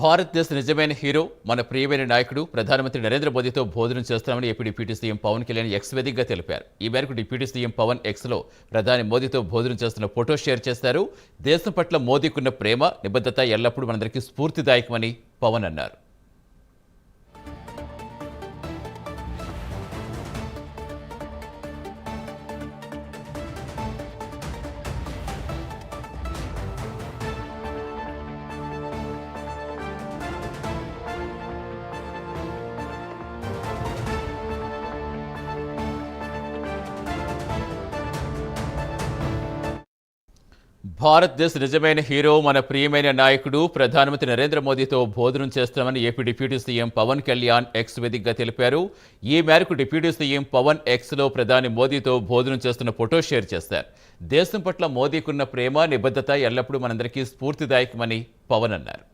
భారతదేశ నిజమైన హీరో మన ప్రియమైన నాయకుడు ప్రధానమంత్రి నరేంద్ర మోదీతో భోజనం చేస్తామని AP deputy CM Pawan Kalyan X వేదికగా తెలిపారు. ఈ మేరకు డిప్యూటీ సీఎం పవన్ ఎక్స్లో ప్రధాని మోదీతో భోజనం చేస్తున్న ఫోటో షేర్ చేశారు. దేశం పట్ల మోదీకున్న ప్రేమ, నిబద్ధత ఎల్లప్పుడూ మనందరికీ స్ఫూర్తిదాయకమని పవన్ అన్నారు. భారతదేశ నిజమైన హీరో మన ప్రియమైన నాయకుడు ప్రధానమంత్రి నరేంద్ర మోదీతో భోజనం చేస్తామని AP deputy CM Pawan Kalyan X వేదికగా తెలిపారు. ఈ మేరకు డిప్యూటీ సీఎం పవన్ ఎక్స్లో ప్రధాని మోదీతో భోజనం చేస్తున్న ఫోటో షేర్ చేశారు. దేశం పట్ల మోదీకున్న ప్రేమ, నిబద్ధత ఎల్లప్పుడూ మనందరికీ స్ఫూర్తిదాయకమని పవన్ అన్నారు.